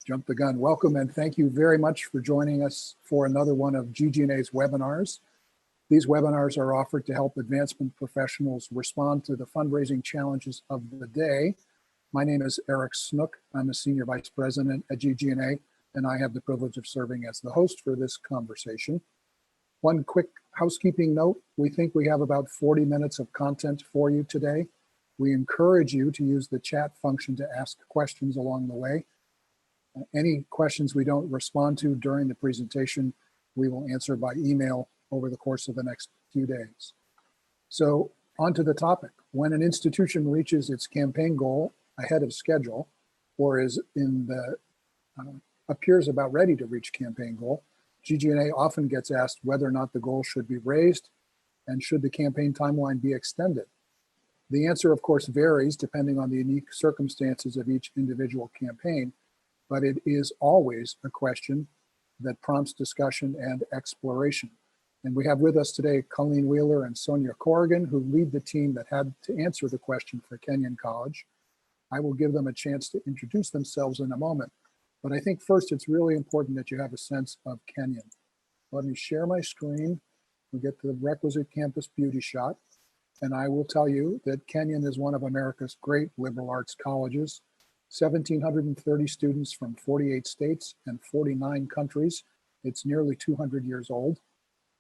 Jumped the gun. Welcome and thank you very much for joining us for another one of GG+A's webinars. These webinars are offered to help advancement professionals respond to the fundraising challenges of the day. My name is Eric Snook. I'm a Senior Vice President at GG+A, and I have the privilege of serving as the host for this conversation. One quick housekeeping note, we think we have about 40 minutes of content for you today. We encourage you to use the chat function to ask questions along the way. Any questions we don't respond to during the presentation, we will answer by email over the course of the next few days. So on to the topic. When an institution reaches its campaign goal ahead of schedule, or is in the appears about ready to reach campaign goal, GG+A often gets asked whether or not the goal should be raised and should the campaign timeline be extended. The answer, of course, varies depending on the unique circumstances of each individual campaign, but it is always a question that prompts discussion and exploration. And we have with us today Colleen Wheeler and Sonia Corrigan, who lead the team that had to answer the question for Kenyon College. I will give them a chance to introduce themselves in a moment, but I think first it's really important that you have a sense of Kenyon. Let me share my screen. We'll get to the requisite campus beauty shot. And I will tell you that Kenyon is one of America's great liberal arts colleges. 1,730 students from 48 states and 49 countries. It's nearly 200 years old.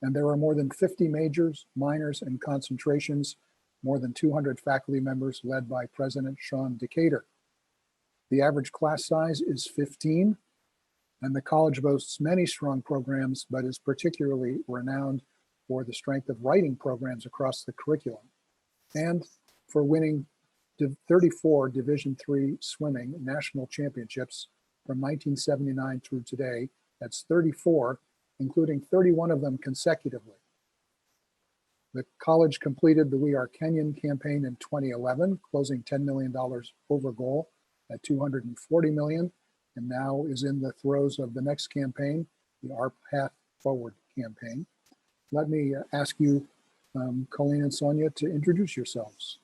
And there are more than 50 majors, minors, and concentrations, more than 200 faculty members led by President Sean Decatur. The average class size is 15, and the college boasts many strong programs, but is particularly renowned for the strength of writing programs across the curriculum and for winning 34 Division III swimming national championships from 1979 through today. That's 34, including 31 of them consecutively. The college completed the We Are Kenyon campaign in 2011, closing $10 million over goal at $240 million, and now is in the throes of the next campaign, the Our Path Forward campaign. Let me ask you, Colleen and Sonia, to introduce yourselves.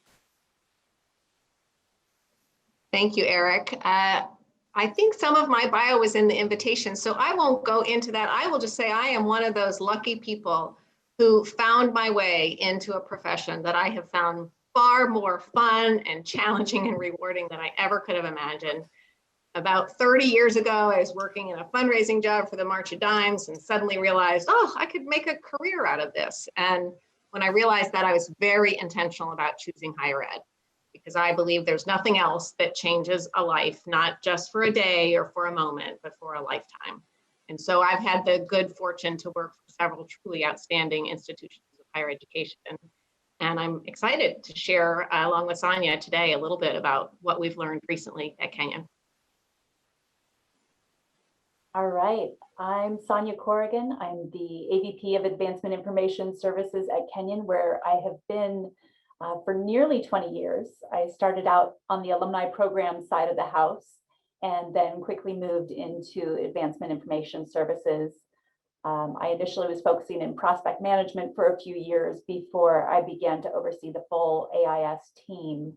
Thank you, Eric. I think some of my bio was in the invitation, so I won't go into that. I will just say I am one of those lucky people who found my way into a profession that I have found far more fun and challenging and rewarding than I ever could have imagined. About 30 years ago, I was working in a fundraising job for the March of Dimes and suddenly realized, oh, I could make a career out of this. And when I realized that, I was very intentional about choosing higher ed, because I believe there's nothing else that changes a life, not just for a day or for a moment, but for a lifetime. And so I've had the good fortune to work for several truly outstanding institutions of higher education. And I'm excited to share, along with Sonia today, a little bit about what we've learned recently at Kenyon. All right, I'm Sonia Corrigan. I'm the AVP of Advancement Information Services at Kenyon, where I have been for nearly 20 years. I started out on the alumni program side of the house and then quickly moved into Advancement Information Services. I initially was focusing in prospect management for a few years before I began to oversee the full AIS team,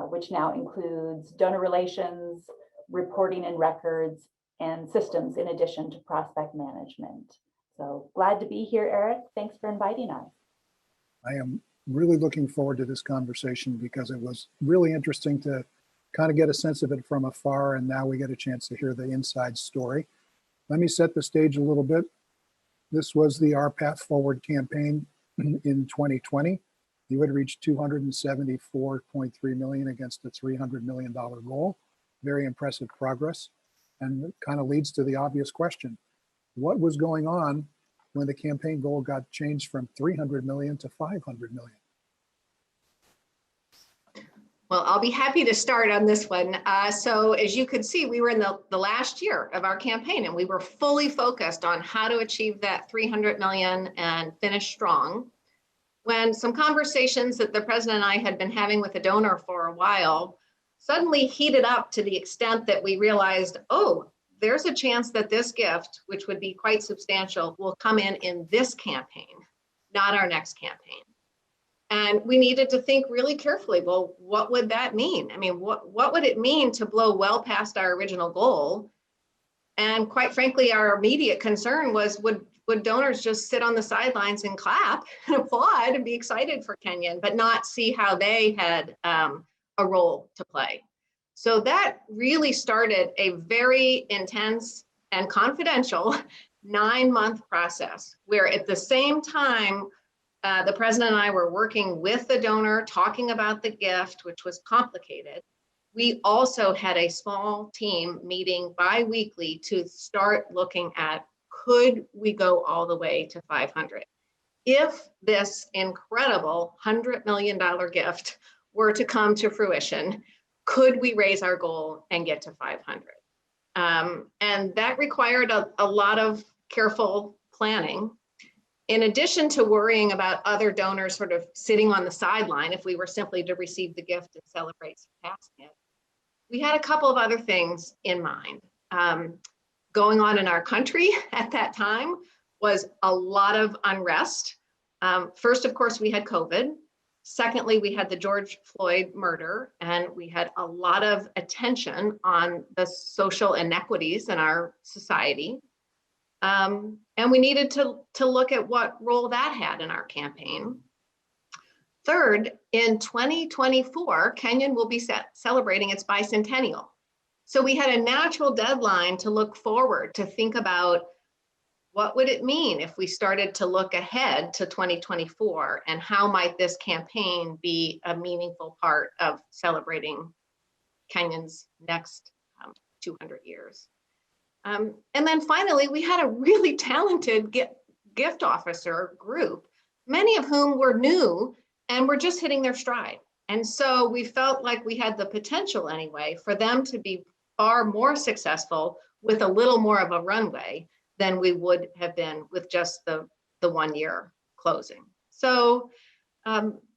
which now includes donor relations, reporting and records, and systems in addition to prospect management. So glad to be here, Eric. Thanks for inviting us. I am really looking forward to this conversation because it was really interesting to kind of get a sense of it from afar, and now we get a chance to hear the inside story. Let me set the stage a little bit. This was the Our Path Forward campaign in 2020. You had reached $274.3 million against a $300 million goal. Very impressive progress. And it kind of leads to the obvious question. What was going on when the campaign goal got changed from 300 million to 500 million? Well, I'll be happy to start on this one. So as you could see, we were in the last year of our campaign, and we were fully focused on how to achieve that 300 million and finish strong. When some conversations that the president and I had been having with a donor for a while suddenly heated up to the extent that we realized, oh, there's a chance that this gift, which would be quite substantial, will come in this campaign, not our next campaign. And we needed to think really carefully, well, what would that mean? I mean, what would it mean to blow well past our original goal And quite frankly, our immediate concern was, would donors just sit on the sidelines and clap and applaud and be excited for Kenyon, but not see how they had a role to play? So that really started a very intense and confidential 9-month process, where at the same time, the president and I were working with the donor, talking about the gift, which was complicated. We also had a small team meeting bi-weekly to start looking at, could we go all the way to 500? If this incredible $100 million gift were to come to fruition, could we raise our goal and get to 500? And that required a lot of careful planning. In addition to worrying about other donors sort of sitting on the sideline if we were simply to receive the gift and celebrate surpassing it, we had a couple of other things in mind. Going on in our country at that time was a lot of unrest. First, of course, we had COVID. Secondly, we had the George Floyd murder, and we had a lot of attention on the social inequities in our society. And we needed to look at what role that had in our campaign. Third, in 2024, Kenyon will be celebrating its bicentennial. So we had a natural deadline to look forward, to think about what would it mean if we started to look ahead to 2024, and how might this campaign be a meaningful part of celebrating Kenyon's next 200 years. And then finally, we had a really talented gift officer group, many of whom were new and were just hitting their stride. And so we felt like we had the potential anyway for them to be far more successful with a little more of a runway than we would have been with just the 1 year closing. So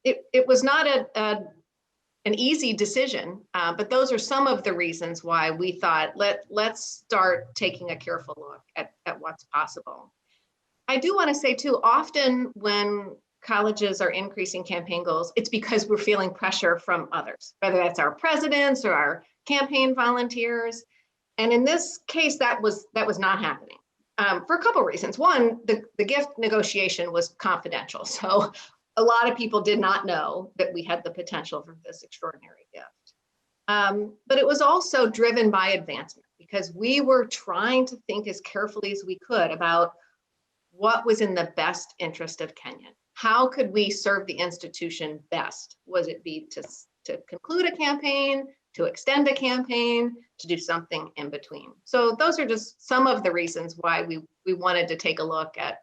it was not an easy decision, but those are some of the reasons why we thought, let's start taking a careful look at what's possible. I do want to say too, often when colleges are increasing campaign goals, it's because we're feeling pressure from others, whether that's our presidents or our campaign volunteers. And in this case, that was not happening for a couple of reasons. One, the gift negotiation was confidential. So a lot of people did not know that we had the potential for this extraordinary gift. But it was also driven by advancement, because we were trying to think as carefully as we could about what was in the best interest of Kenyon. How could we serve the institution best? Was it be to conclude a campaign, to extend a campaign, to do something in between? So those are just some of the reasons why we wanted to take a look at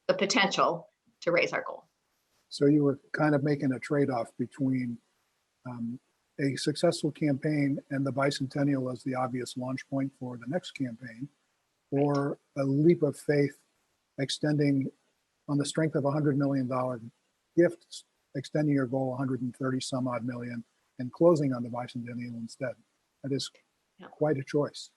the potential to raise our goal. So you were kind of making a trade-off between a successful campaign and the bicentennial as the obvious launch point for the next campaign, or a leap of faith extending on the strength of $100 million gift, extending your goal 130 some odd million and closing on the bicentennial instead. That is quite a choice.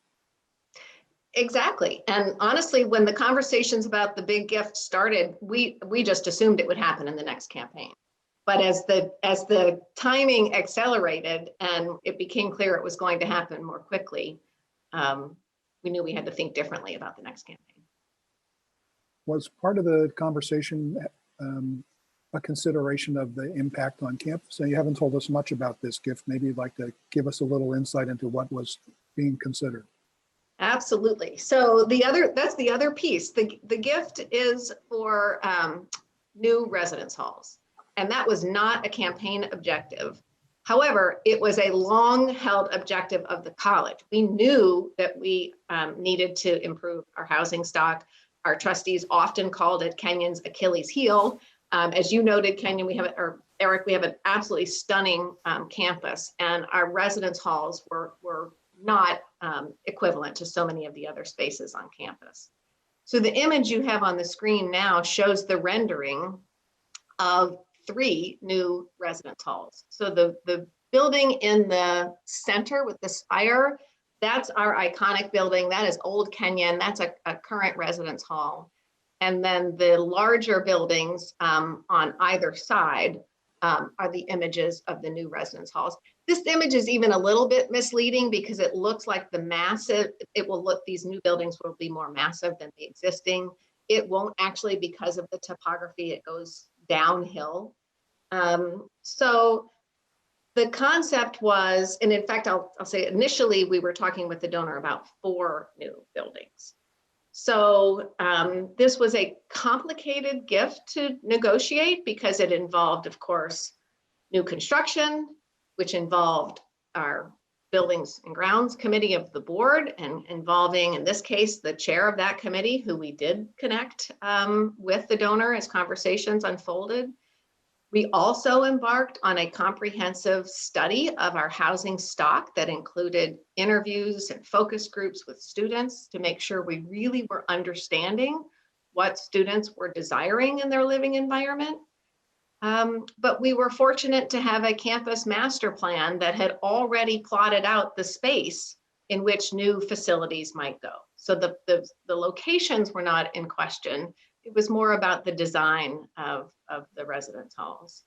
Exactly. And honestly, when the conversations about the big gift started, we just assumed it would happen in the next campaign. But as the timing accelerated and it became clear it was going to happen more quickly, we knew we had to think differently about the next campaign. Was part of the conversation a consideration of the impact on campus? And you haven't told us much about this gift. Maybe you'd like to give us a little insight into what was being considered. Absolutely. So that's the other piece. The gift is for new residence halls, and that was not a campaign objective. However, it was a long-held objective of the college. We knew that we needed to improve our housing stock. Our trustees often called it Kenyon's Achilles heel. As you noted, Kenyon, Eric, we have an absolutely stunning campus, and our residence halls were not equivalent to so many of the other spaces on campus. So the image you have on the screen now shows the rendering of 3 new residence halls. So the building in the center with the spire, that's our iconic building. That is Old Kenyon. That's a current residence hall. And then the larger buildings on either side are the images of the new residence halls. This image is even a little bit misleading because it looks like these new buildings will be more massive than the existing. It won't actually, because of the topography, it goes downhill. So the concept was, and in fact, I'll say initially we were talking with the donor about 4 new buildings. So this was a complicated gift to negotiate because it involved, of course, new construction, which involved our Buildings and Grounds Committee of the board, and involving, in this case, the chair of that committee, who we did connect with the donor as conversations unfolded. We also embarked on a comprehensive study of our housing stock that included interviews and focus groups with students to make sure we really were understanding what students were desiring in their living environment. But we were fortunate to have a campus master plan that had already plotted out the space in which new facilities might go. So the locations were not in question. It was more about the design of the residence halls.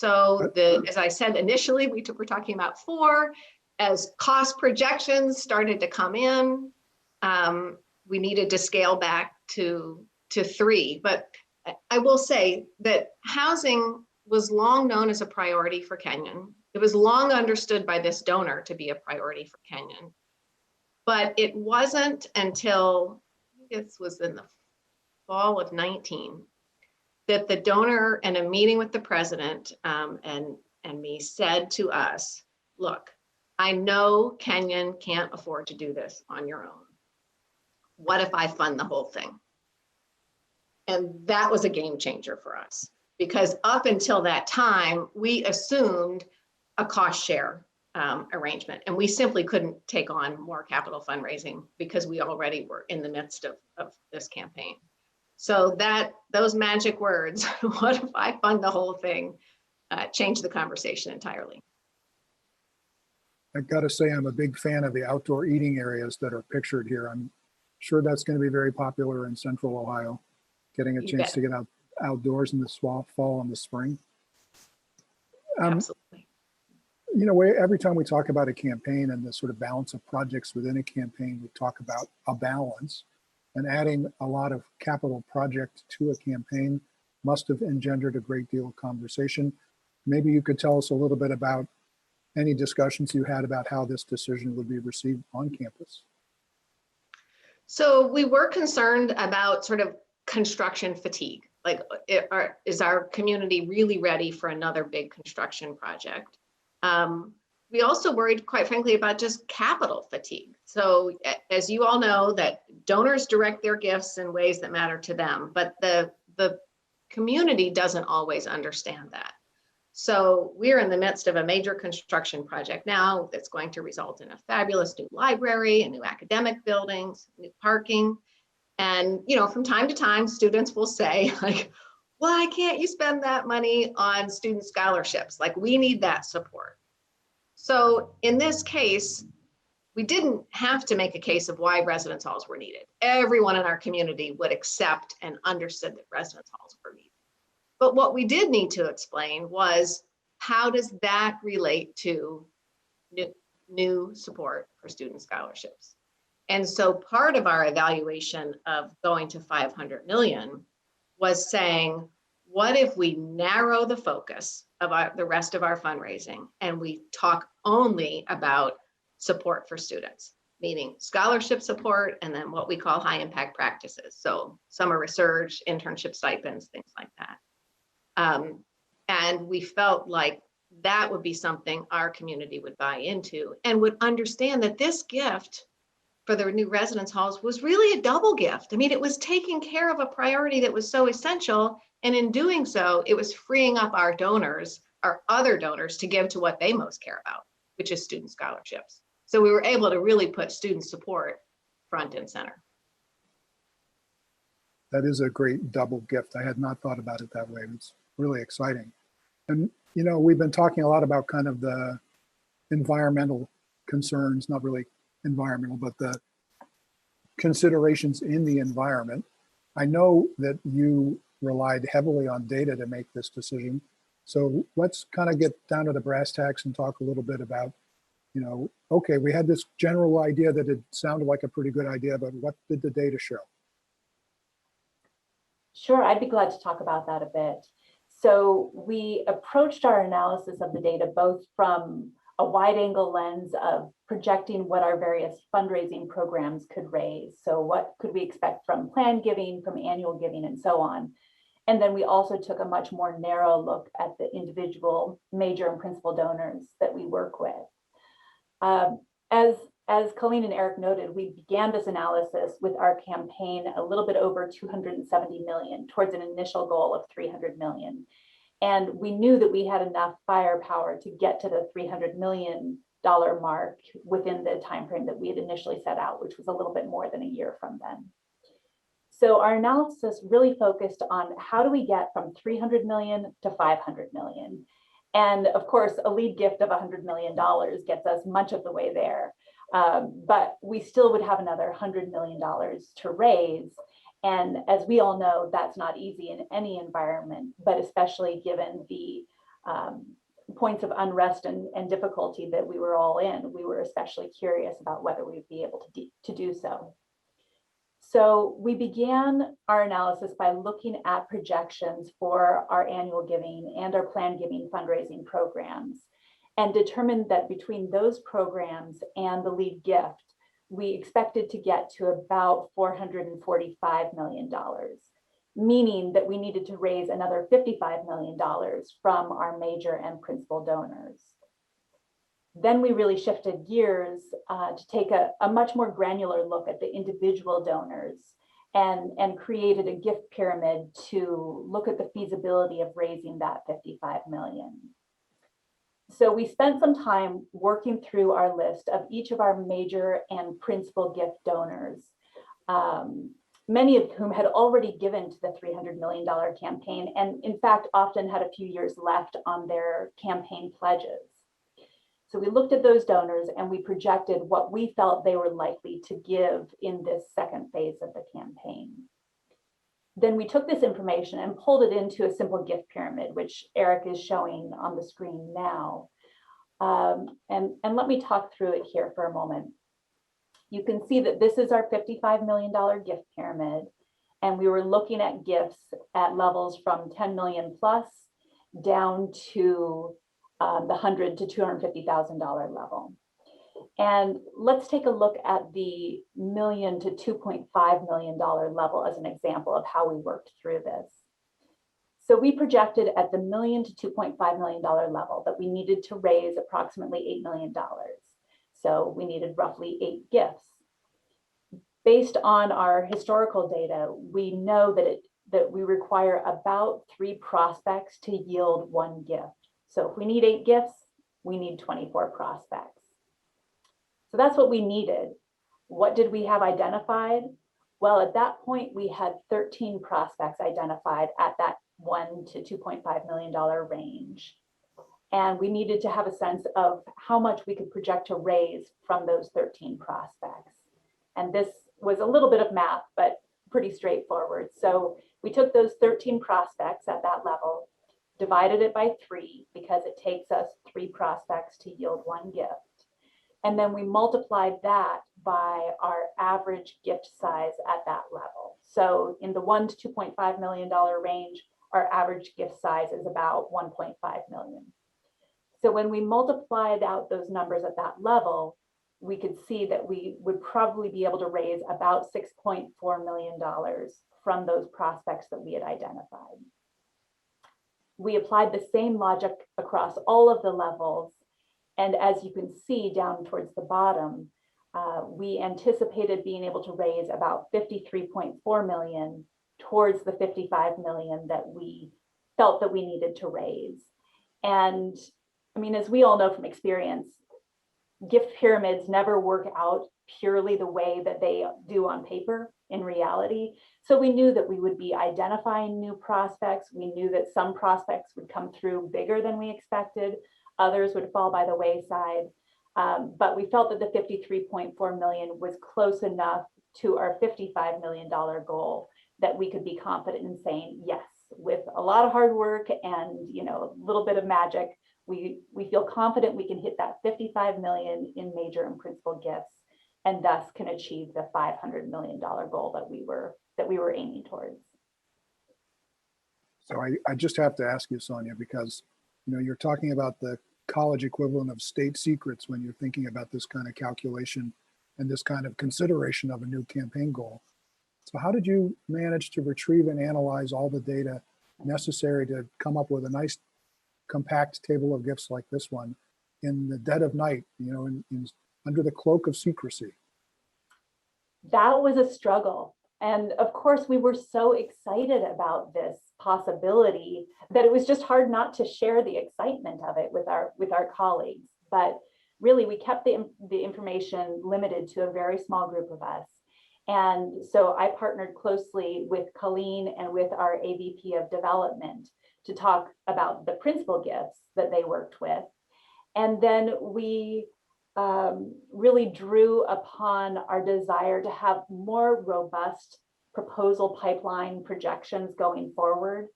As I said, initially we were talking about 4. As cost projections started to come in, we needed to scale back to 3. But I will say that housing was long known as a priority for Kenyon. It was long understood by this donor to be a priority for Kenyon. But it wasn't until, this was in the fall of 19, that the donor, in a meeting with the president and me, said to us, look, I know Kenyon can't afford to do this on your own. What if I fund the whole thing? And that was a game changer for us, because up until that time, we assumed a cost share arrangement, and we simply couldn't take on more capital fundraising because we already were in the midst of this campaign. So those magic words, what if I fund the whole thing, changed the conversation entirely. I got to say, I'm a big fan of the outdoor eating areas that are pictured here. I'm sure that's going to be very popular in Central Ohio, getting a chance to get outdoors in the fall and the spring. Absolutely. You know, every time we talk about a campaign and the sort of balance of projects within a campaign, we talk about a balance, and adding a lot of capital project to a campaign must have engendered a great deal of conversation. Maybe you could tell us a little bit about any discussions you had about how this decision would be received on campus. So we were concerned about sort of construction fatigue. Like, is our community really ready for another big construction project? We also worried, quite frankly, about just capital fatigue. So as you all know, that donors direct their gifts in ways that matter to them, but the community doesn't always understand that. So we're in the midst of a major construction project now that's going to result in a fabulous new library and new academic buildings, new parking. And, you know, from time to time, students will say, like, why can't you spend that money on student scholarships? Like, we need that support. So in this case, we didn't have to make a case of why residence halls were needed. Everyone in our community would accept and understood that residence halls were needed. But what we did need to explain was, how does that relate to new support for student scholarships? And so part of our evaluation of going to 500 million was saying, what if we narrow the focus of the rest of our fundraising and we talk only about support for students, meaning scholarship support, and then what we call high impact practices. So summer research, internship stipends, things like that. And we felt like that would be something our community would buy into and would understand that this gift for the new residence halls was really a double gift. I mean, it was taking care of a priority that was so essential. And in doing so, it was freeing up our donors, our other donors, to give to what they most care about, which is student scholarships. So we were able to really put student support front and center. That is a great double gift. I had not thought about it that way. It's really exciting. And, you know, we've been talking a lot about kind of the environmental concerns, not really environmental, but the considerations in the environment. I know that you relied heavily on data to make this decision. So let's kind of get down to the brass tacks and talk a little bit about, okay, we had this general idea that it sounded like a pretty good idea, but what did the data show? Sure, I'd be glad to talk about that a bit. So we approached our analysis of the data both from a wide angle lens of projecting what our various fundraising programs could raise. So what could we expect from planned giving, from annual giving, and so on. And then we also took a much more narrow look at the individual major and principal donors that we work with. As Colleen and Eric noted, we began this analysis with our campaign a little bit over 270 million towards an initial goal of 300 million. And we knew that we had enough firepower to get to the $300 million mark within the timeframe that we had initially set out, which was a little bit more than a year from then. So our analysis really focused on how do we get from 300 million to 500 million. And of course, a lead gift of $100 million gets us much of the way there. But we still would have another $100 million to raise. And as we all know, that's not easy in any environment, but especially given the points of unrest and difficulty that we were all in, we were especially curious about whether we'd be able to do so. So we began our analysis by looking at projections for our annual giving and our planned giving fundraising programs, and determined that between those programs and the lead gift, we expected to get to about $445 million, meaning that we needed to raise another $55 million from our major and principal donors. Then we really shifted gears to take a much more granular look at the individual donors and created a gift pyramid to look at the feasibility of raising that 55 million. So we spent some time working through our list of each of our major and principal gift donors, many of whom had already given to the $300 million campaign, and in fact, often had a few years left on their campaign pledges. So we looked at those donors and we projected what we felt they were likely to give in this second phase of the campaign. Then we took this information and pulled it into a simple gift pyramid, which Eric is showing on the screen now. And let me talk through it here for a moment. You can see that this is our $55 million gift pyramid, and we were looking at gifts at levels from 10 million plus down to the $100,000 to $250,000 level. And let's take a look at the $1 million to $2.5 million level as an example of how we worked through this. So we projected at the $1 million to $2.5 million level that we needed to raise approximately $8 million. So we needed roughly 8 gifts. Based on our historical data, we know that we require about 3 prospects to yield 1 gift. So if we need 8 gifts, we need 24 prospects. So that's what we needed. What did we have identified? Well, at that point, we had 13 prospects identified at that $1 to $2.5 million range. And we needed to have a sense of how much we could project to raise from those 13 prospects. And this was a little bit of math, but pretty straightforward. So we took those 13 prospects at that level, divided it by 3 because it takes us 3 prospects to yield 1 gift. And then we multiplied that by our average gift size at that level. So in the $1 to $2.5 million range, our average gift size is about 1.5 million. So when we multiplied out those numbers at that level, we could see that we would probably be able to raise about $6.4 million from those prospects that we had identified. We applied the same logic across all of the levels. And as you can see down towards the bottom, we anticipated being able to raise about 53.4 million towards the 55 million that we felt that we needed to raise. And I mean, as we all know from experience, gift pyramids never work out purely the way that they do on paper in reality. So we knew that we would be identifying new prospects. We knew that some prospects would come through bigger than we expected. Others would fall by the wayside. But we felt that the 53.4 million was close enough to our $55 million goal that we could be confident in saying, yes, with a lot of hard work and, a little bit of magic, we feel confident we can hit that 55 million in major and principal gifts, and thus can achieve the $500 million goal that we were aiming towards. So I just have to ask you, Sonia, because you're talking about the college equivalent of state secrets when you're thinking about this kind of calculation and this kind of consideration of a new campaign goal. So how did you manage to retrieve and analyze all the data necessary to come up with a nice compact table of gifts like this one in the dead of night, under the cloak of secrecy? That was a struggle. And of course, we were so excited about this possibility that it was just hard not to share the excitement of it with our colleagues. But really, we kept the information limited to a very small group of us. And so I partnered closely with Colleen and with our AVP of development to talk about the principal gifts that they worked with. And then we really drew upon our desire to have more robust proposal pipeline projections going forward,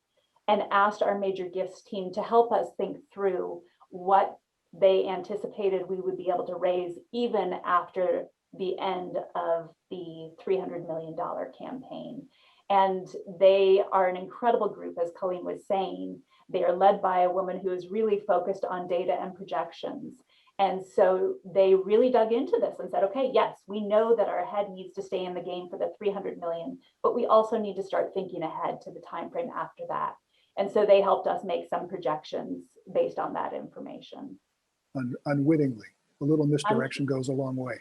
and asked our major gifts team to help us think through what they anticipated we would be able to raise even after the end of the $300 million campaign. And they are an incredible group, as Colleen was saying. They are led by a woman who is really focused on data and projections. And so they really dug into this and said, okay, yes, we know that our head needs to stay in the game for the 300 million, but we also need to start thinking ahead to the time frame after that. And so they helped us make some projections based on that information. Unwittingly, a little misdirection goes a long way.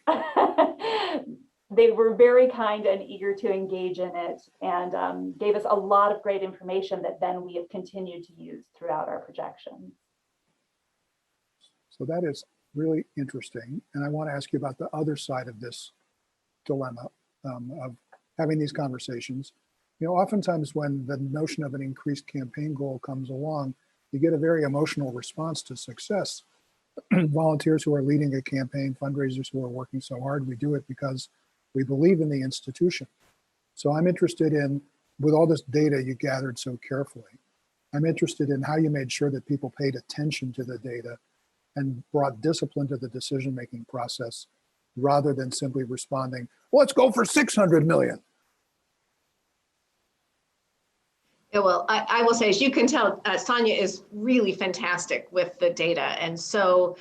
They were very kind and eager to engage in it, and gave us a lot of great information that then we have continued to use throughout our projections. So that is really interesting. And I want to ask you about the other side of this dilemma of having these conversations. Oftentimes when the notion of an increased campaign goal comes along, you get a very emotional response to success. Volunteers who are leading a campaign, fundraisers who are working so hard, we do it because we believe in the institution. So I'm interested in, with all this data you gathered so carefully, I'm interested in how you made sure that people paid attention to the data and brought discipline to the decision-making process rather than simply responding, well, let's go for 600 million. Yeah, well, I will say, as you can tell, Sonia is really fantastic with the data. And so,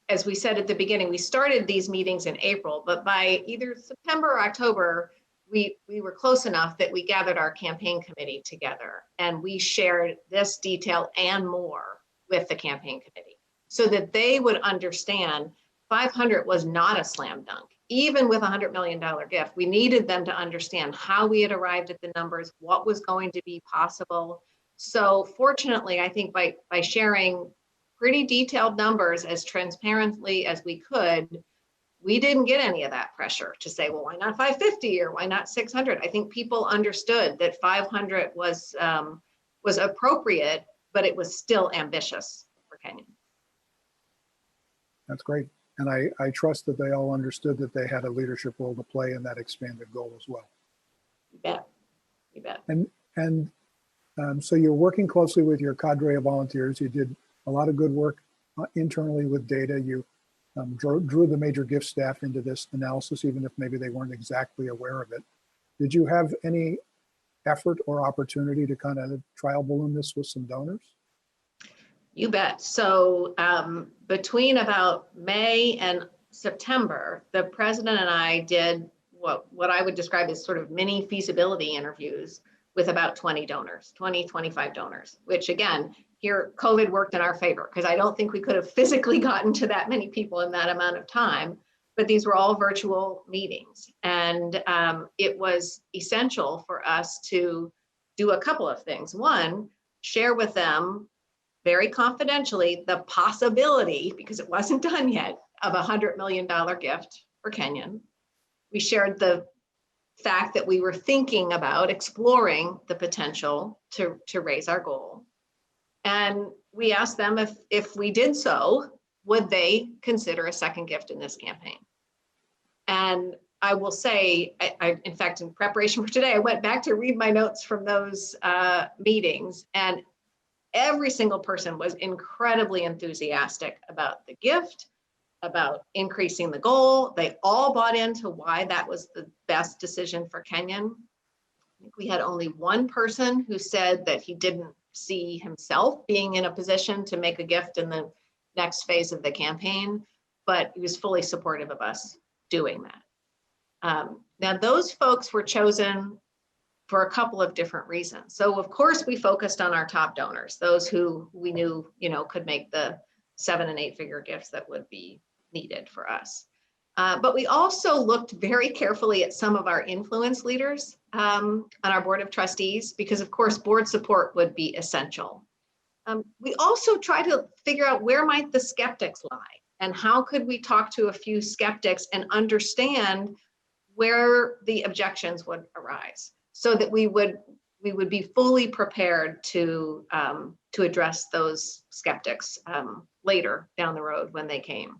as we said at the beginning, we started these meetings in April, but by either September or October, we were close enough that we gathered our campaign committee together and we shared this detail and more with the campaign committee so that they would understand 500 was not a slam dunk. Even with a $100 million gift, we needed them to understand how we had arrived at the numbers, what was going to be possible. So fortunately, I think by sharing pretty detailed numbers as transparently as we could, we didn't get any of that pressure to say, well, why not 550 or why not 600? I think people understood that 500 was appropriate, but it was still ambitious for Kenyon. That's great. And I trust that they all understood that they had a leadership role to play in that expanded goal as well. You bet. You bet. And so you're working closely with your cadre of volunteers. You did a lot of good work internally with data. You drew the major gift staff into this analysis, even if maybe they weren't exactly aware of it. Did you have any effort or opportunity to kind of trial balloon this with some donors? You bet. So between about May and September, the president and I did what I would describe as sort of mini feasibility interviews with about 20 donors, 20, 25 donors, which again, here COVID worked in our favor because I don't think we could have physically gotten to that many people in that amount of time, but these were all virtual meetings. And it was essential for us to do a couple of things. One, share with them very confidentially the possibility, because it wasn't done yet, of a $100 million gift for Kenyon. We shared the fact that we were thinking about exploring the potential to raise our goal. And we asked them if we did so, would they consider a second gift in this campaign? And I will say, in fact, in preparation for today, I went back to read my notes from those meetings, and every single person was incredibly enthusiastic about the gift, about increasing the goal. They all bought into why that was the best decision for Kenyon. I think we had only one person who said that he didn't see himself being in a position to make a gift in the next phase of the campaign, but he was fully supportive of us doing that. Now, those folks were chosen for a couple of different reasons. So of course we focused on our top donors, those who we knew, could make the 7 and 8 figure gifts that would be needed for us. But we also looked very carefully at some of our influence leaders on our board of trustees, because of course board support would be essential. We also tried to figure out where might the skeptics lie, and how could we talk to a few skeptics and understand where the objections would arise, so that we would be fully prepared to address those skeptics later down the road when they came.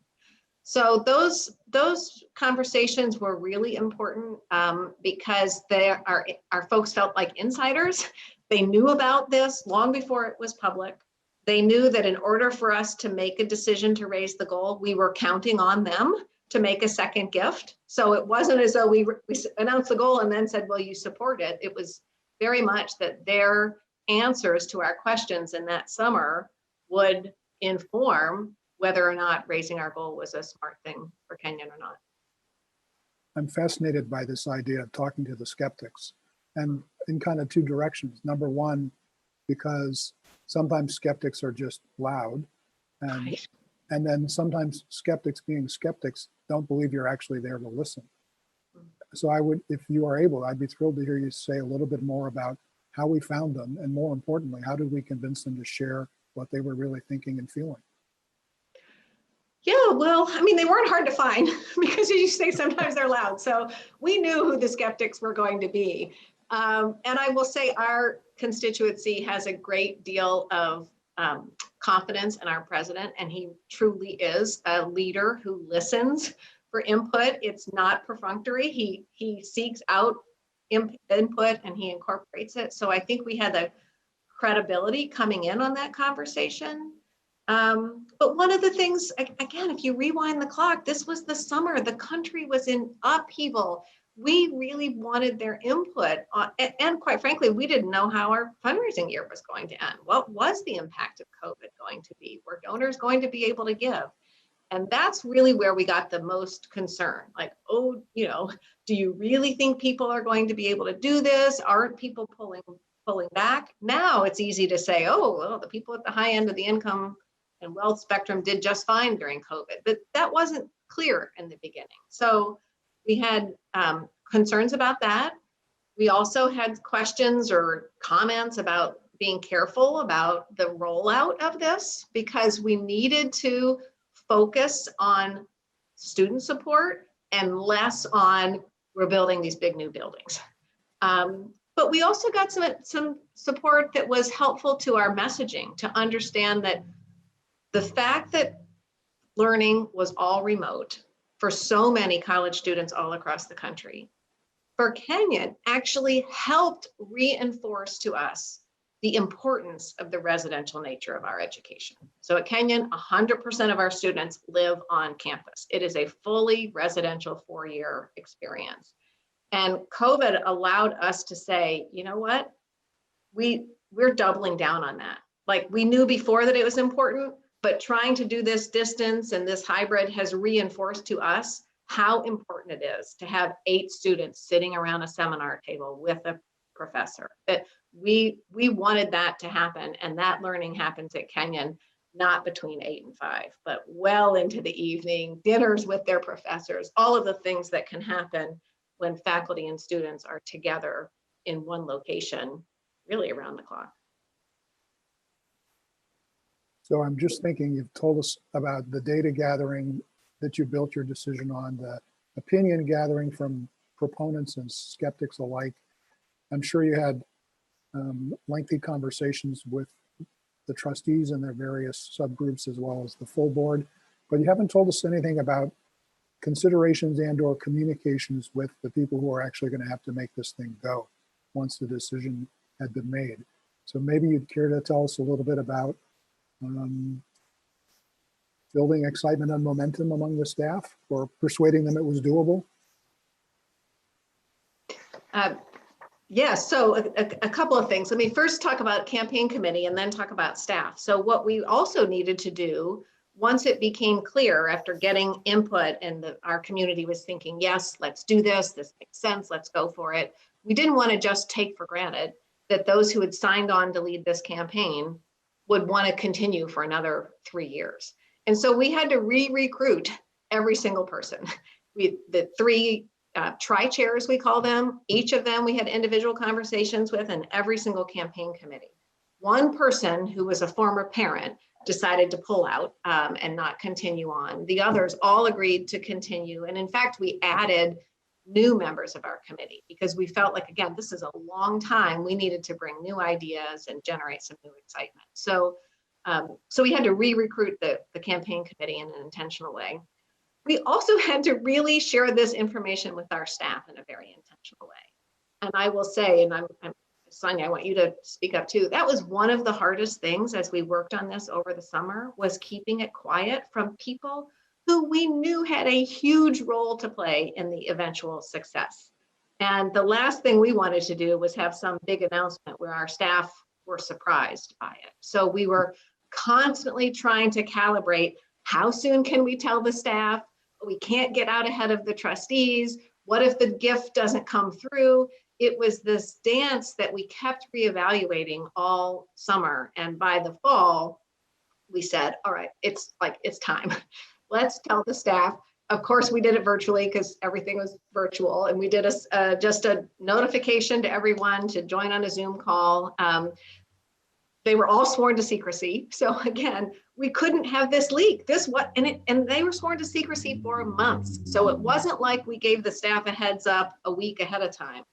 So those conversations were really important because our folks felt like insiders. They knew about this long before it was public. They knew that in order for us to make a decision to raise the goal, we were counting on them to make a second gift. So it wasn't as though we announced the goal and then said, well, you support it. It was very much that their answers to our questions in that summer would inform whether or not raising our goal was a smart thing for Kenyon or not. I'm fascinated by this idea of talking to the skeptics, and in kind of two directions. Number one, because sometimes skeptics are just loud, and Right. and then sometimes skeptics being skeptics don't believe you're actually there to listen. So I would, if you are able, I'd be thrilled to hear you say a little bit more about how we found them, and more importantly, how did we convince them to share what they were really thinking and feeling? Yeah, well, I mean, they weren't hard to find because as you say, sometimes they're loud. So we knew who the skeptics were going to be. And I will say our constituency has a great deal of confidence in our president, and he truly is a leader who listens for input. It's not perfunctory. He seeks out input and he incorporates it. So I think we had the credibility coming in on that conversation. But one of the things, again, if you rewind the clock, this was the summer, the country was in upheaval. We really wanted their input, and quite frankly, we didn't know how our fundraising year was going to end. What was the impact of COVID going to be? Were donors going to be able to give? And that's really where we got the most concern. Like, oh, do you really think people are going to be able to do this? Aren't people pulling back? Now it's easy to say, oh, well, the people at the high end of the income and wealth spectrum did just fine during COVID, but that wasn't clear in the beginning. So we had concerns about that. We also had questions or comments about being careful about the rollout of this, because we needed to focus on student support and less on we're building these big new buildings. But we also got some support that was helpful to our messaging, to understand that the fact that learning was all remote for so many college students all across the country, for Kenyon, actually helped reinforce to us the importance of the residential nature of our education. So at Kenyon, 100% of our students live on campus. It is a fully residential 4-year experience. And COVID allowed us to say, you know what, we're doubling down on that. Like, we knew before that it was important, but trying to do this distance and this hybrid has reinforced to us how important it is to have 8 students sitting around a seminar table with a professor. That we wanted that to happen, and that learning happens at Kenyon, not between 8 and 5, but well into the evening, dinners with their professors, all of the things that can happen when faculty and students are together in one location, really around the clock. So I'm just thinking, you've told us about the data gathering that you built your decision on, the opinion gathering from proponents and skeptics alike. I'm sure you had lengthy conversations with the trustees and their various subgroups, as well as the full board, but you haven't told us anything about considerations and or communications with the people who are actually going to have to make this thing go once the decision had been made. So maybe you'd care to tell us a little bit about building excitement and momentum among the staff, or persuading them it was doable? Yeah, so a couple of things. Let me first talk about campaign committee and then talk about staff. So what we also needed to do, once it became clear after getting input and our community was thinking, yes, let's do this, this makes sense, let's go for it. We didn't want to just take for granted that those who had signed on to lead this campaign would want to continue for another 3 years. And so we had to re-recruit every single person. The 3 tri-chairs, we call them, each of them we had individual conversations with, and every single campaign committee. One person who was a former parent decided to pull out and not continue on. The others all agreed to continue. And in fact, we added new members of our committee because we felt like, again, this is a long time. We needed to bring new ideas and generate some new excitement. So, so we had to re-recruit the campaign committee in an intentional way. We also had to really share this information with our staff in a very intentional way. And I will say, and I'm Sonia, I want you to speak up too. That was one of the hardest things as we worked on this over the summer, was keeping it quiet from people who we knew had a huge role to play in the eventual success. And the last thing we wanted to do was have some big announcement where our staff were surprised by it. So we were constantly trying to calibrate, how soon can we tell the staff? We can't get out ahead of the trustees. What if the gift doesn't come through? It was this dance that we kept reevaluating all summer. And by the fall, we said, all right, it's time. Let's tell the staff. Of course, we did it virtually because everything was virtual. And we did just a notification to everyone to join on a Zoom call. They were all sworn to secrecy. So again, we couldn't have this leak. And they were sworn to secrecy for months. So it wasn't like we gave the staff a heads up a week ahead of time.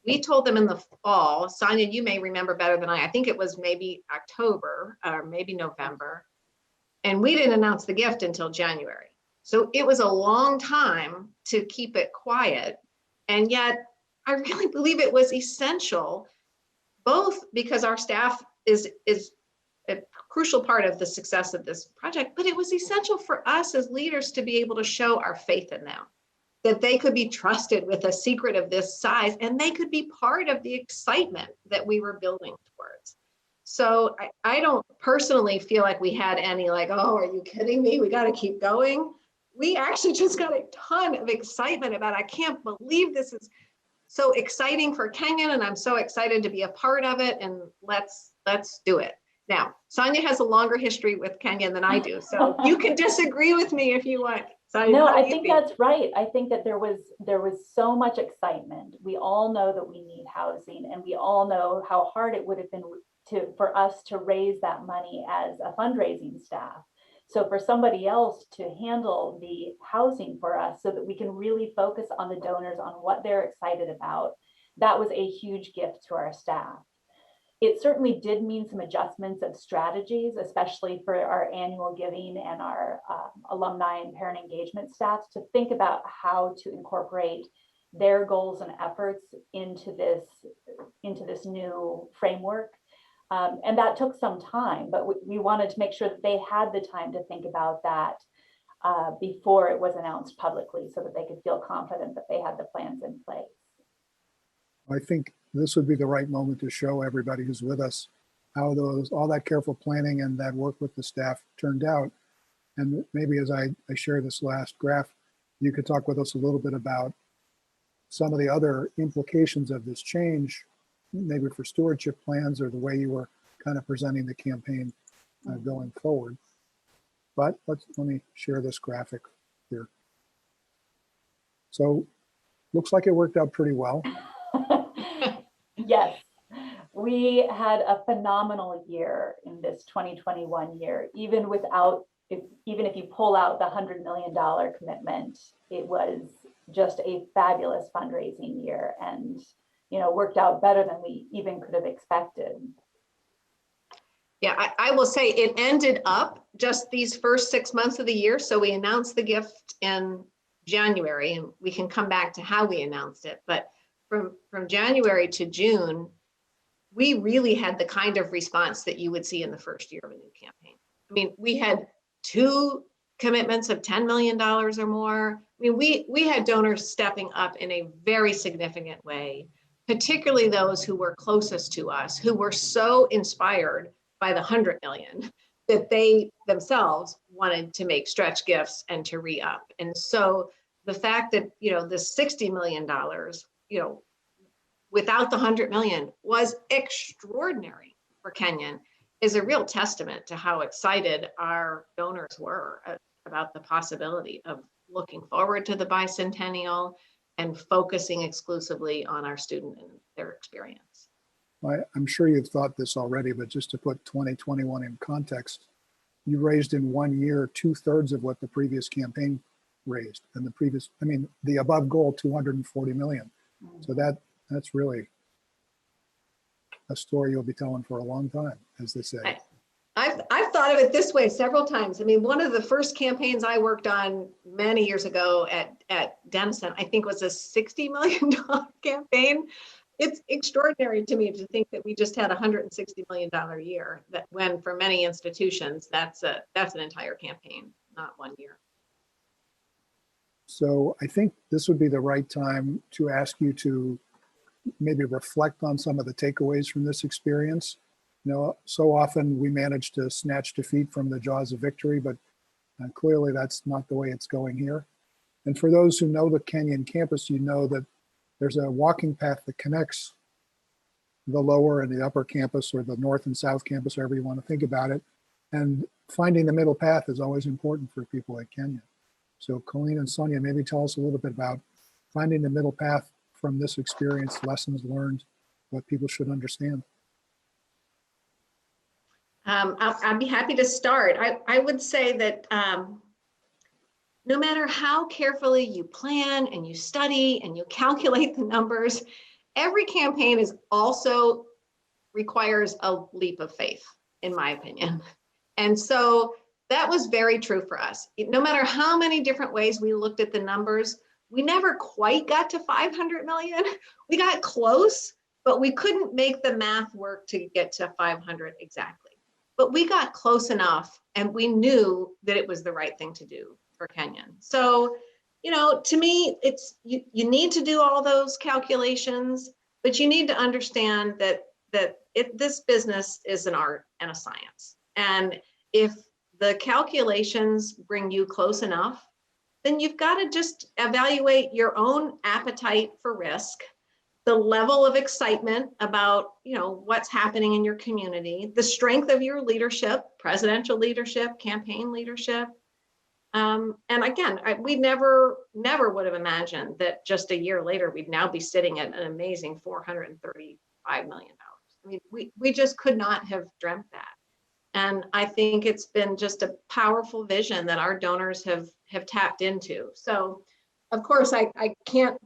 We told them in the fall. Sonia, you may remember better than I think it was maybe October or maybe November. And we didn't announce the gift until January. So it was a long time to keep it quiet. And yet I really believe it was essential, both because our staff is a crucial part of the success of this project, but it was essential for us as leaders to be able to show our faith in them, that they could be trusted with a secret of this size and they could be part of the excitement that we were building towards. So I don't personally feel like we had any like, oh, are you kidding me? We got to keep going. We actually just got a ton of excitement about, I can't believe this is so exciting for Kenyon and I'm so excited to be a part of it, and let's do it. Now, Sonia has a longer history with Kenyon than I do, so you can disagree with me if you want. Sonia, no, I think that's right. I think that there was so much excitement. We all know that we need housing, and we all know how hard it would have been for us to raise that money as a fundraising staff. So for somebody else to handle the housing for us so that we can really focus on the donors, on what they're excited about, that was a huge gift to our staff. It certainly did mean some adjustments of strategies, especially for our annual giving and our alumni and parent engagement staff, to think about how to incorporate their goals and efforts into this new framework. And that took some time, but we wanted to make sure that they had the time to think about that before it was announced publicly, so that they could feel confident that they had the plans in place. I think this would be the right moment to show everybody who's with us how all that careful planning and that work with the staff turned out. And maybe as I share this last graph, you could talk with us a little bit about some of the other implications of this change, maybe for stewardship plans or the way you were kind of presenting the campaign going forward. But let me share this graphic here. So looks like it worked out pretty well. Yes, we had a phenomenal year in this 2021 year, even if you pull out the $100 million commitment. It was just a fabulous fundraising year, and worked out better than we even could have expected. Yeah, I will say it ended up just these first 6 months of the year. So we announced the gift in January, and we can come back to how we announced it, but from January to June, we really had the kind of response that you would see in the first year of a new campaign. I mean, we had 2 commitments of $10 million or more. I mean, we had donors stepping up in a very significant way, particularly those who were closest to us, who were so inspired by the 100 million that they themselves wanted to make stretch gifts and to re-up. And so the fact that, the $60 million, without the 100 million was extraordinary for Kenyon is a real testament to how excited our donors were about the possibility of looking forward to the bicentennial and focusing exclusively on our student and their experience. I'm sure you've thought this already, but just to put 2021 in context, you raised in 1 year 2/3 of what the previous campaign raised, and the above goal 240 million. So that's really a story you'll be telling for a long time, as they say. I've thought of it this way several times. I mean, one of the first campaigns I worked on many years ago at Denison, I think was a $60 million campaign. It's extraordinary to me to think that we just had a $160 million year, that when for many institutions, that's an entire campaign, not 1 year. So I think this would be the right time to ask you to maybe reflect on some of the takeaways from this experience. So often we manage to snatch defeat from the jaws of victory, but clearly that's not the way it's going here. And for those who know the Kenyon campus, you know that there's a walking path that connects the lower and the upper campus, or the north and south campus, however you want to think about it. And finding the middle path is always important for people at Kenyon. So Colleen and Sonia, maybe tell us a little bit about finding the middle path from this experience, lessons learned, what people should understand. I'd be happy to start. I would say that no matter how carefully you plan and you study and you calculate the numbers, every campaign is also requires a leap of faith, in my opinion. And so that was very true for us. No matter how many different ways we looked at the numbers, we never quite got to 500 million. We got close, but we couldn't make the math work to get to 500 exactly. But we got close enough, and we knew that it was the right thing to do for Kenyon. So, to me, it's you need to do all those calculations, but you need to understand that this business is an art and a science. And if the calculations bring you close enough, then you've got to just evaluate your own appetite for risk, the level of excitement about, what's happening in your community, the strength of your leadership, presidential leadership, campaign leadership. And again, we never would have imagined that just a year later, we'd now be sitting at an amazing $435 million. I mean, we just could not have dreamt that. And I think it's been just a powerful vision that our donors have tapped into. So, of course, I can't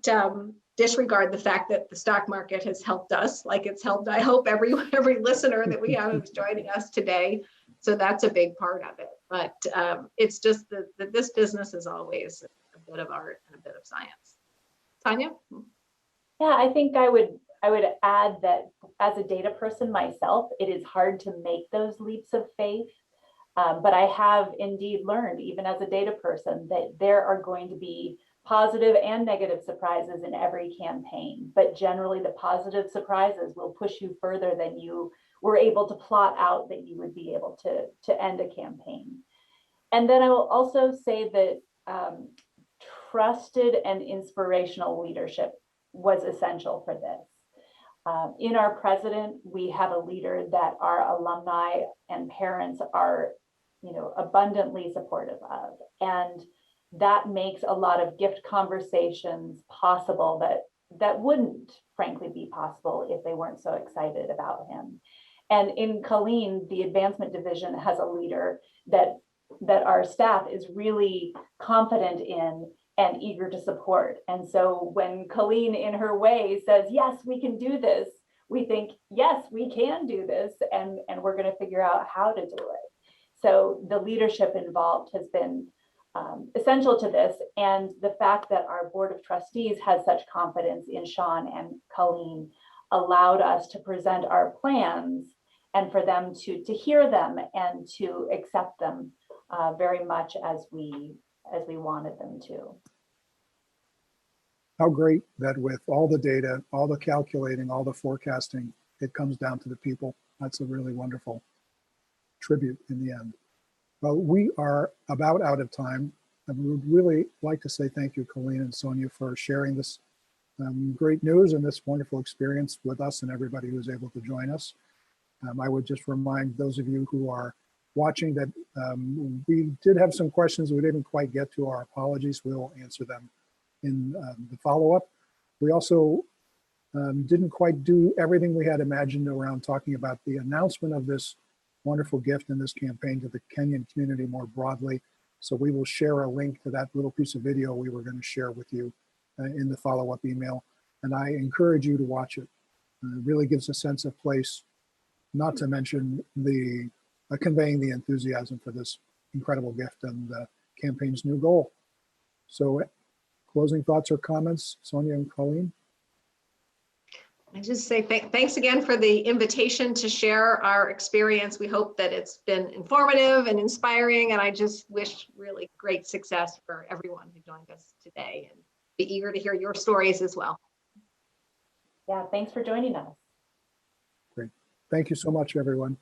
disregard the fact that the stock market has helped us, like it's helped, I hope, every listener that we have who's joining us today. So that's a big part of it. But it's just that this business is always a bit of art and a bit of science. Tanya? Yeah, I think I would add that as a data person myself, it is hard to make those leaps of faith. But I have indeed learned, even as a data person, that there are going to be positive and negative surprises in every campaign. But generally, the positive surprises will push you further than you were able to plot out that you would be able to end a campaign. And then I will also say that trusted and inspirational leadership was essential for this. In our president, we have a leader that our alumni and parents are, abundantly supportive of. And that makes a lot of gift conversations possible that wouldn't, frankly, be possible if they weren't so excited about him. And in Colleen, the advancement division has a leader that our staff is really confident in and eager to support. And so when Colleen, in her way, says, yes, we can do this, we think, yes, we can do this, and we're going to figure out how to do it. So the leadership involved has been essential to this. And the fact that our Board of Trustees has such confidence in Sean and Colleen allowed us to present our plans and for them to hear them and to accept them very much as we wanted them to. How great that with all the data, all the calculating, all the forecasting, it comes down to the people. That's a really wonderful tribute in the end. Well, we are about out of time. And we would really like to say thank you, Colleen and Sonia, for sharing this great news and this wonderful experience with us and everybody who was able to join us. I would just remind those of you who are watching that we did have some questions we didn't quite get to. Our apologies. We'll answer them in the follow-up. We also didn't quite do everything we had imagined around talking about the announcement of this wonderful gift in this campaign to the Kenyon community more broadly. So we will share a link to that little piece of video we were going to share with you in the follow-up email. And I encourage you to watch it. It really gives a sense of place, not to mention the conveying the enthusiasm for this incredible gift and the campaign's new goal. So closing thoughts or comments, Sonia and Colleen? I just say thanks again for the invitation to share our experience. We hope that it's been informative and inspiring, and I just wish really great success for everyone who joined us today, and be eager to hear your stories as well. Yeah, thanks for joining us. Great. Thank you so much, everyone.